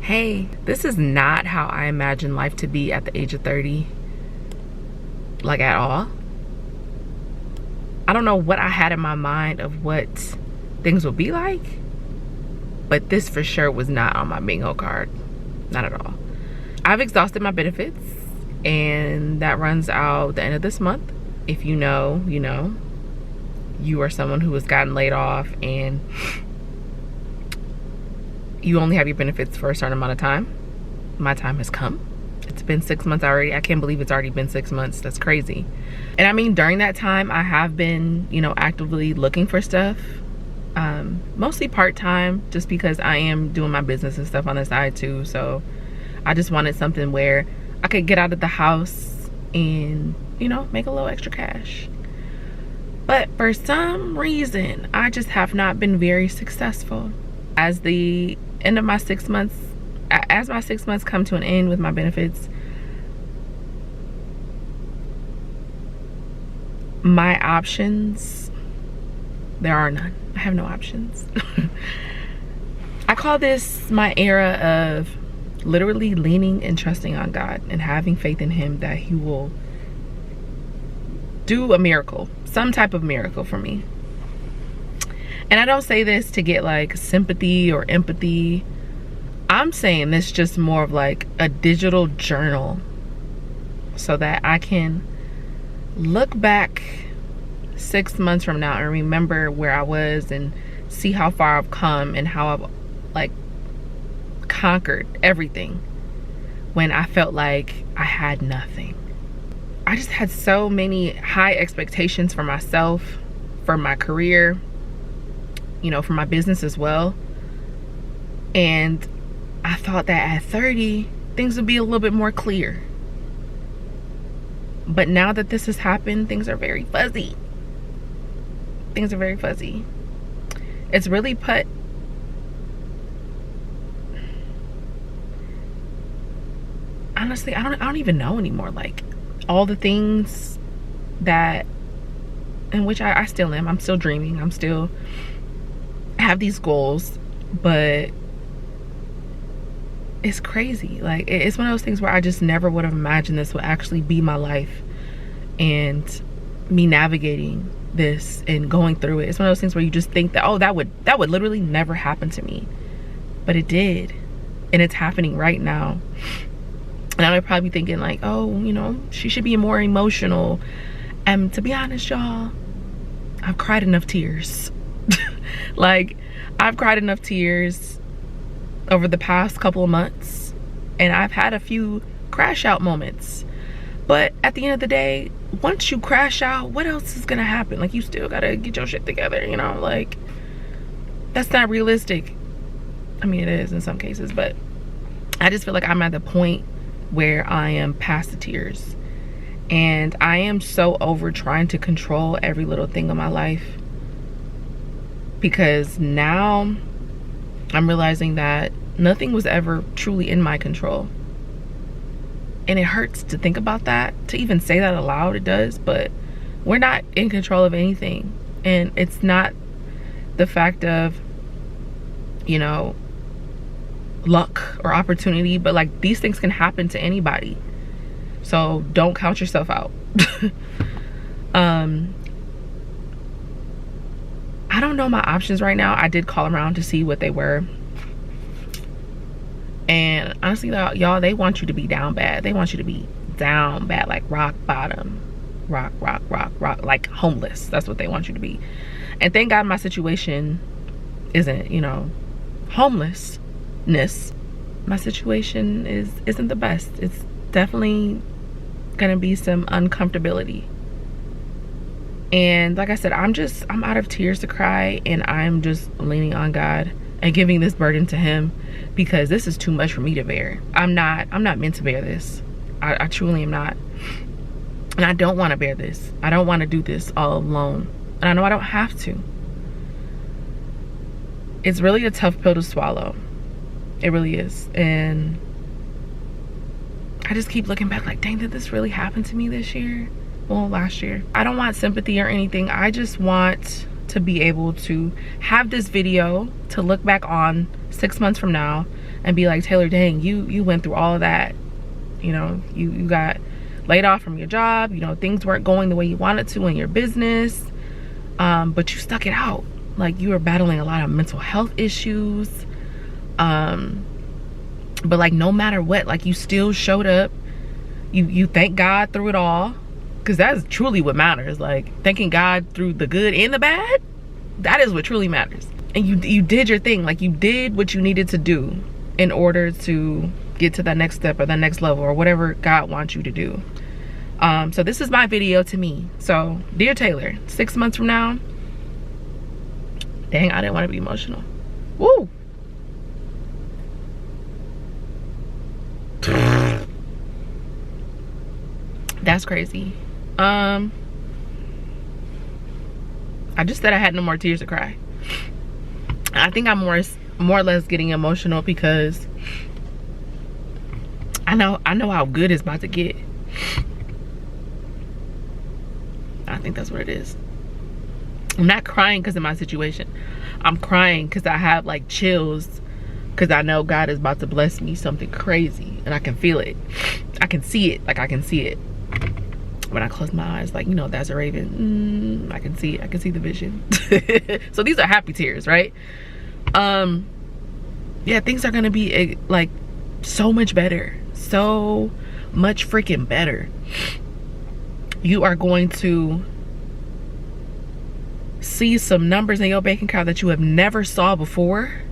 Hey, this is not how I imagined life to be at the age of 30. Like, at all. I don't know what I had in my mind of what things would be like, but this for sure was not on my bingo card. Not at all. I've exhausted my benefits, and that runs out the end of this month. If you know, you know. You are someone who has gotten laid off and you only have your benefits for a certain amount of time. My time has come. It's been 6 months already. I can't believe it's already been 6 months. That's crazy. And I mean, during that time, I have been, actively looking for stuff. Mostly part-time, just because I am doing my business and stuff on the side too. So I just wanted something where I could get out of the house and, make a little extra cash. But for some reason, I just have not been very successful. As the end of my 6 months, as my 6 months come to an end with my benefits, my options, there are none. I have no options. I call this my era of literally leaning and trusting on God and having faith in Him that He will do a miracle, some type of miracle for me. And I don't say this to get like sympathy or empathy. I'm saying this just more of like a digital journal so that I can look back 6 months from now and remember where I was and see how far I've come and how I've like conquered everything when I felt like I had nothing. I just had so many high expectations for myself, for my career, for my business as well. And I thought that at 30, things would be a little bit more clear. But now that this has happened, things are very fuzzy. Things are very fuzzy. It's really put honestly, I don't even know anymore. Like, all the things that in which I still am. I'm still dreaming. I'm still have these goals, but it's crazy. Like, it's one of those things where I just never would have imagined this would actually be my life and me navigating this and going through it. It's one of those things where you just think that, oh, that would literally never happen to me, but it did, and it's happening right now. And I would probably be thinking like, oh, she should be more emotional. And to be honest, y'all, I've cried enough tears. Like, I've cried enough tears over the past couple of months, and I've had a few crash out moments. But at the end of the day, once you crash out, what else is gonna happen? Like, you still gotta get your shit together, like, that's not realistic. I mean, it is in some cases, but I just feel like I'm at the point where I am past the tears, and I am so over trying to control every little thing of my life, because now I'm realizing that nothing was ever truly in my control. And it hurts to think about that, to even say that aloud. It does, but we're not in control of anything. And it's not the fact of, luck or opportunity, but like, these things can happen to anybody. So don't count yourself out. I don't know my options right now. I did call around to see what they were. And honestly, y'all, they want you to be down bad. They want you to be down bad, like rock bottom, rock, like homeless. That's what they want you to be. And thank God my situation isn't, homelessness. My situation isn't the best. It's definitely gonna be some uncomfortability. And like I said, I'm out of tears to cry, and I'm just leaning on God and giving this burden to Him, because this is too much for me to bear. I'm not meant to bear this. I truly am not. And I don't want to bear this. I don't want to do this all alone. And I know I don't have to. It's really a tough pill to swallow. It really is. And I just keep looking back like, dang, did this really happen to me this year? Well, last year. I don't want sympathy or anything. I just want to be able to have this video to look back on 6 months from now and be like, Taylor, dang, you went through all of that. You know, you got laid off from your job. You know, things weren't going the way you wanted to in your business, but you stuck it out. Like, you were battling a lot of mental health issues, but like, no matter what, like, you still showed up. You thank God through it all, because that's truly what matters. Like, thanking God through the good and the bad, that is what truly matters. And you did your thing. Like, you did what you needed to do in order to get to that next step or that next level or whatever God wants you to do. So this is my video to me. So, dear Taylor, 6 months from now, dang, I didn't want to be emotional. Woo! That's crazy. I just said I had no more tears to cry. I think I'm more or less getting emotional because I know how good it's about to get. I think that's what it is. I'm not crying because of my situation. I'm crying because I have like chills, because I know God is about to bless me something crazy, and I can feel it. I can see it. Like, I can see it. When I close my eyes, like, you know, that's a raven. I can see it. I can see the vision. So these are happy tears, right? Yeah, things are gonna be like so much better. So much freaking better. You are going to see some numbers in your bank account that you have never saw before.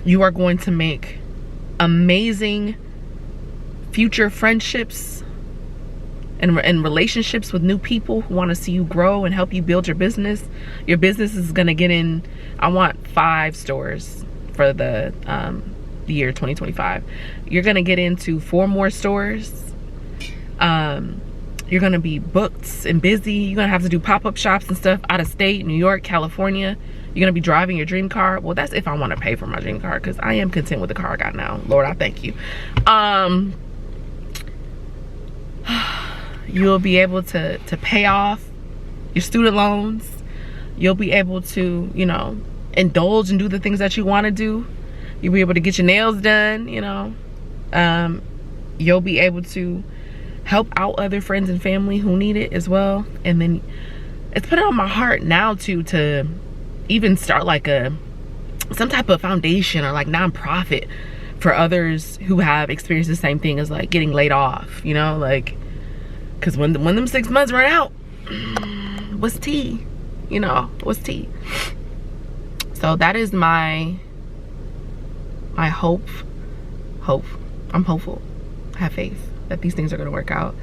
You are going to make amazing future friendships and relationships with new people who want to see you grow and help you build your business. Your business is going to get in, I want 5 stores for the year 2025. You're going to get into 4 more stores. You're going to be booked and busy. You're going to have to do pop-up shops and stuff out of state, New York, California. You're going to be driving your dream car. Well, that's if I want to pay for my dream car, because I am content with the car I got now. Lord, I thank you. You'll be able to pay off your student loans. You'll be able to, you know, indulge and do the things that you want to do. You'll be able to get your nails done, you know. You'll be able to help out other friends and family who need it as well. And then it's put it on my heart now to even start like some type of foundation or like nonprofit for others who have experienced the same thing as like getting laid off, you know, like, because when them 6 months run out, what's tea? You know, what's tea? So that is my hope. I'm hopeful. I have faith that these things are going to work out.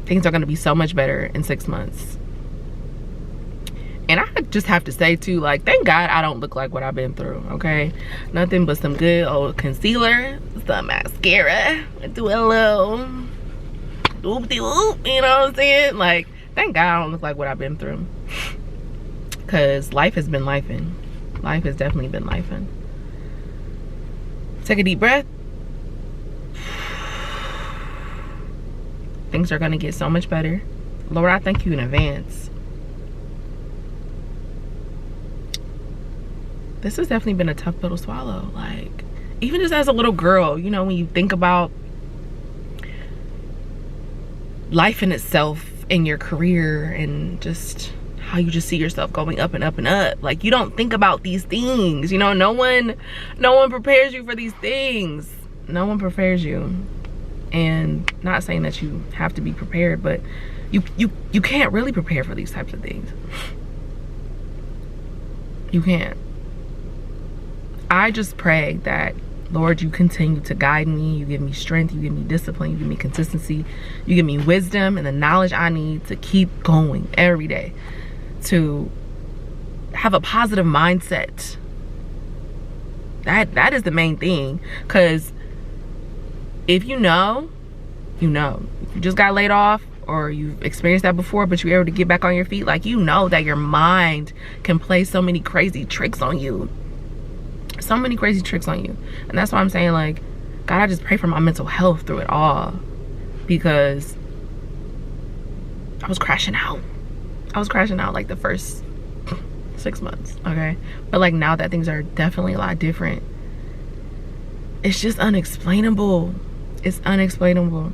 Things are going to be so much better in 6 months. And I just have to say too, like, thank God I don't look like what I've been through, okay? Nothing but some good old concealer, some mascara, do a little whoop-de-whoop, you know what I'm saying? Like, thank God I don't look like what I've been through. Because life has been lifing. Life has definitely been lifing. Take a deep breath. Things are gonna get so much better. Lord, I thank you in advance. This has definitely been a tough pill to swallow. Like, even just as a little girl, you know, when you think about life in itself and your career and just how you just see yourself going up and up and up, like, you don't think about these things, you know. No one prepares you for these things. No one prepares you. And not saying that you have to be prepared, but you can't really prepare for these types of things. You can't. I just pray that, Lord, you continue to guide me. You give me strength. You give me discipline. You give me consistency. You give me wisdom and the knowledge I need to keep going every day, to have a positive mindset. That is the main thing. Because if you know, you know. If you just got laid off, or you've experienced that before, but you're able to get back on your feet, like, you know that your mind can play so many crazy tricks on you. So many crazy tricks on you. And that's why I'm saying, like, God, I just pray for my mental health through it all, because I was crashing out. I was crashing out like the first 6 months, okay? But like now that things are definitely a lot different, it's just unexplainable. It's unexplainable.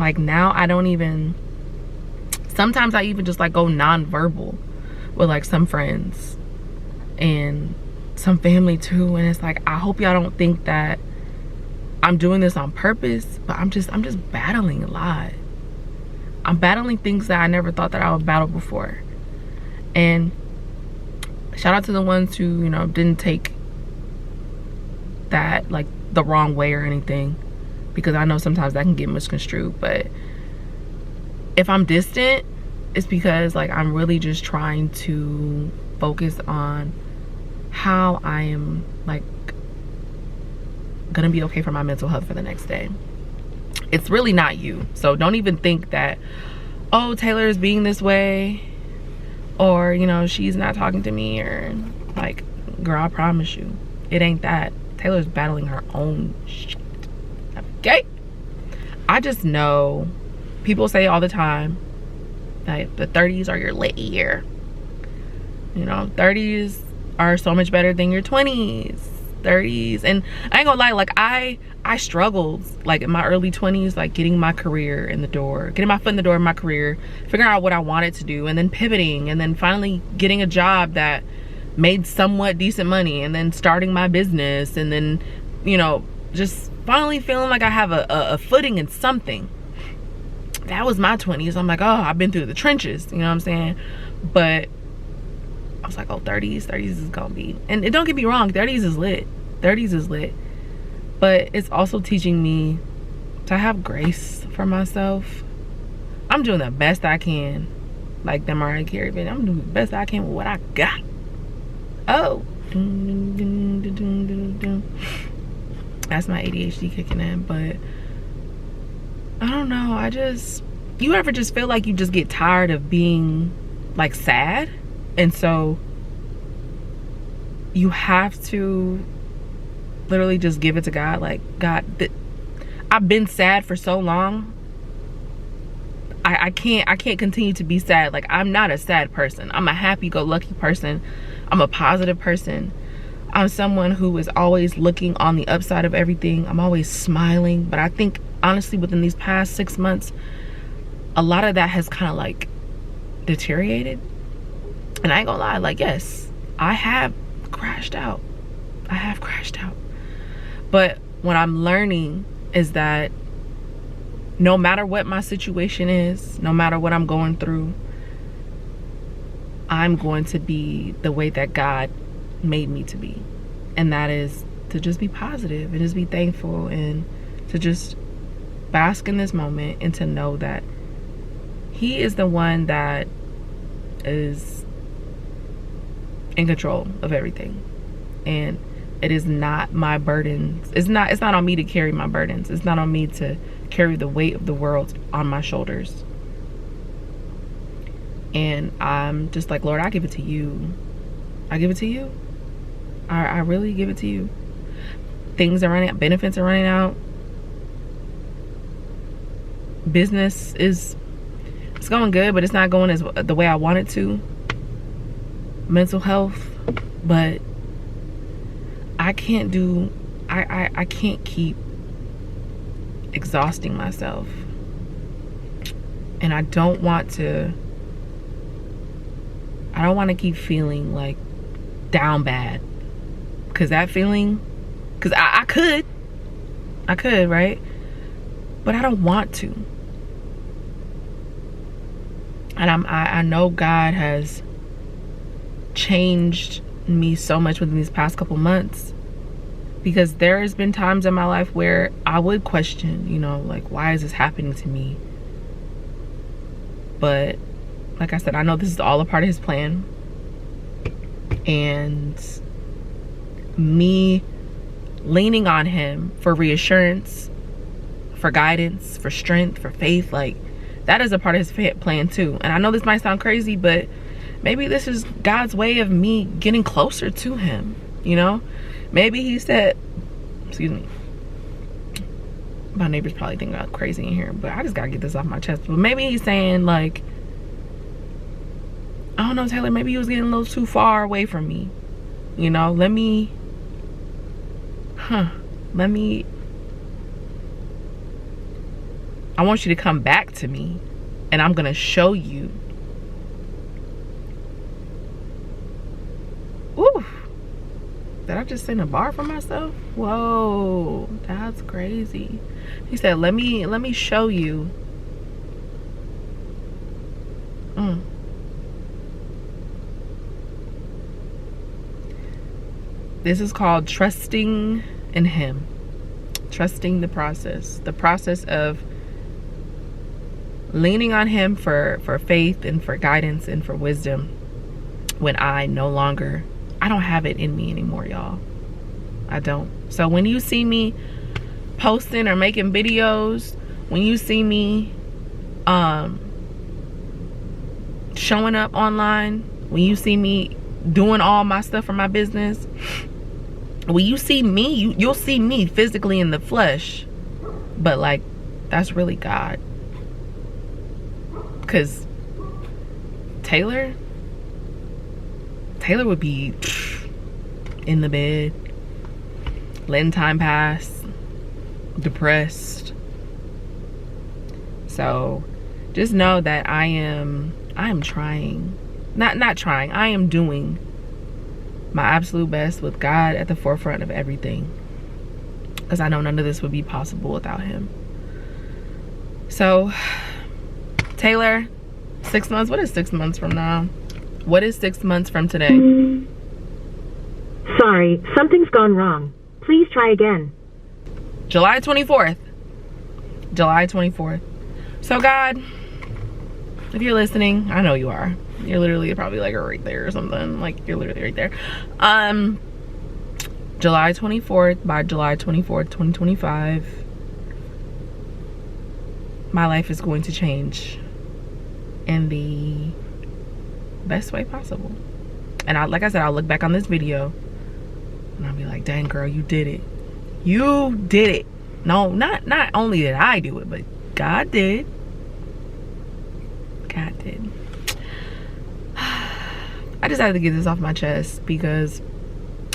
Like now I don't even, sometimes I even just like go non-verbal with like some friends and some family too, and it's like, I hope y'all don't think that I'm doing this on purpose, but I'm just battling a lot. I'm battling things that I never thought that I would battle before. And shout out to the ones who, you know, didn't take that like the wrong way or anything, because I know sometimes that can get misconstrued. But if I'm distant, it's because like I'm really just trying to focus on how I am like gonna be okay for my mental health for the next day. It's really not you. So don't even think that, oh, Taylor is being this way, or, you know, she's not talking to me, or like, girl, I promise you, it ain't that. Taylor's battling her own shit. Okay? I just know people say all the time that the 30s are your lit year. You know, 30s are so much better than your 20s. 30s, and I ain't gonna lie, like I struggled like in my early 20s, like getting my career in the door, getting my foot in the door in my career, figuring out what I wanted to do, and then pivoting, and then finally getting a job that made somewhat decent money, and then starting my business, and then, you know, just finally feeling like I have a footing in something. That was my 20s. I'm like, oh, I've been through the trenches, you know what I'm saying? But I was like, oh, 30s is gonna be, and don't get me wrong, 30s is lit. 30s is lit. But it's also teaching me to have grace for myself. I'm doing the best I can. Like the Mariah Carey bit, I'm doing the best I can with what I got. Oh. That's my ADHD kicking in. But I don't know, you ever just feel like you just get tired of being like sad? And so you have to literally just give it to God. Like, God, I've been sad for so long. I can't continue to be sad. Like, I'm not a sad person. I'm a happy-go-lucky person. I'm a positive person. I'm someone who is always looking on the upside of everything. I'm always smiling. But I think, honestly, within these past 6 months, a lot of that has kind of like deteriorated. And I ain't gonna lie, like, yes, I have crashed out. I have crashed out. But what I'm learning is that no matter what my situation is, no matter what I'm going through, I'm going to be the way that God made me to be. And that is to just be positive and just be thankful and to just bask in this moment and to know that He is the one that is in control of everything, and it is not my burdens. It's not on me to carry my burdens. It's not on me to carry the weight of the world on my shoulders. And I'm just like, Lord, I give it to you. I give it to you. I really give it to you. Things are running out, benefits are running out. Business it's going good, but it's not going as the way I want it to. Mental health, but I can't keep exhausting myself, and I don't want to keep feeling like down bad, because that feeling, because I could, right? But I don't want to. And I know God has changed me so much within these past couple months, because there has been times in my life where I would question, you know, like, why is this happening to me? But like I said, I know this is all a part of His plan, and me leaning on Him for reassurance, for guidance, for strength, for faith, like, that is a part of His plan too. And I know this might sound crazy, but maybe this is God's way of me getting closer to Him, you know? Maybe He said, excuse me, my neighbor's probably thinking I'm crazy in here, but I just gotta get this off my chest. But maybe He's saying, like, I don't know, Taylor, maybe you was getting a little too far away from me. You know, let me I want you to come back to me, and I'm gonna show you. Ooh, did I just sing a bar for myself? Whoa, that's crazy. He said, let me show you. This is called trusting in him. Trusting the process of leaning on him for faith and for guidance and for wisdom when I don't have it in me anymore, y'all. I don't. So when you see me posting or making videos, when you see me showing up online, when you see me doing all my stuff for my business, when you see me, you'll see me physically in the flesh, but like, that's really God. Because Taylor would be in the bed, letting time pass, depressed. So just know that I am trying, not trying, I am doing my absolute best with God at the forefront of everything, because I know none of this would be possible without him. So Taylor, 6 months, what is 6 months from now? What is 6 months from today? Sorry, something's gone wrong. Please try again. July 24th. July 24th. So God, if you're listening, I know you are. You're literally probably like right there or something. Like, you're literally right there. July 24th, by July 24th, 2025, my life is going to change in the best way possible. And like I said, I'll look back on this video and I'll be like, dang girl, you did it. You did it. No, not only did I do it, but God did. God did. I just had to get this off my chest because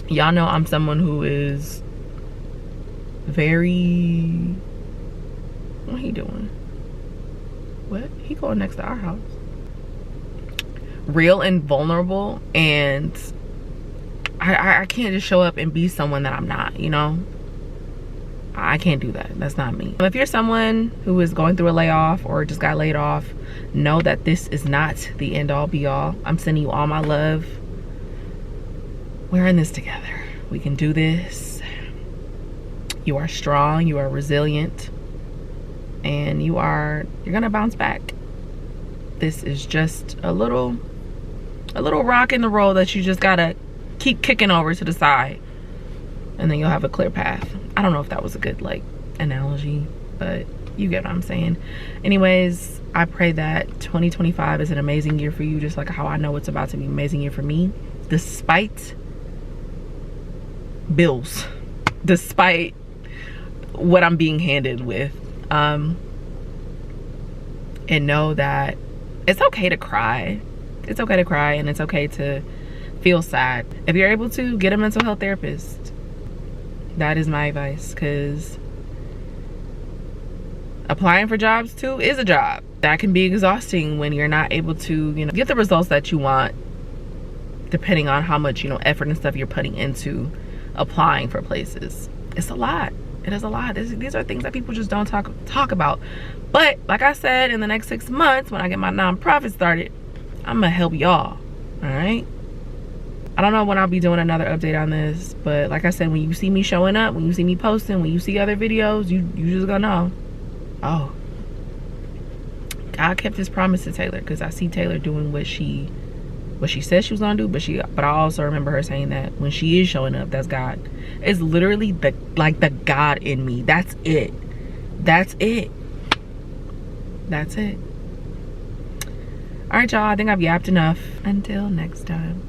y'all know I'm someone who is very, what he doing? What? He going next to our house. Real and vulnerable, and I can't just show up and be someone that I'm not, you know? I can't do that. That's not me. If you're someone who is going through a layoff or just got laid off, know that this is not the end all be all. I'm sending you all my love. We're in this together. We can do this. You are strong, you are resilient, and you're gonna bounce back. This is just a little rock in the road that you just gotta keep kicking over to the side, and then you'll have a clear path. I don't know if that was a good like analogy, but you get what I'm saying. Anyways, I pray that 2025 is an amazing year for you, just like how I know it's about to be an amazing year for me, despite bills, despite what I'm being handed with. And know that it's okay to cry. It's okay to cry, and it's okay to feel sad. If you're able to, get a mental health therapist. That is my advice, because applying for jobs too is a job. That can be exhausting when you're not able to, you know, get the results that you want, depending on how much, you know, effort and stuff you're putting into applying for places. It's a lot. It is a lot. These are things that people just don't talk about. But like I said, in the next 6 months, when I get my nonprofit started, I'm gonna help y'all. All right. I don't know when I'll be doing another update on this, but like I said, when you see me showing up, when you see me posting, when you see other videos, you just gonna know, oh, God kept his promise to Taylor, because I see Taylor doing what she said she was gonna do, but I also remember her saying that when she is showing up, that's God. It's literally the God in me. That's it. That's it. That's it. All right, y'all, I think I've yapped enough. Until next time.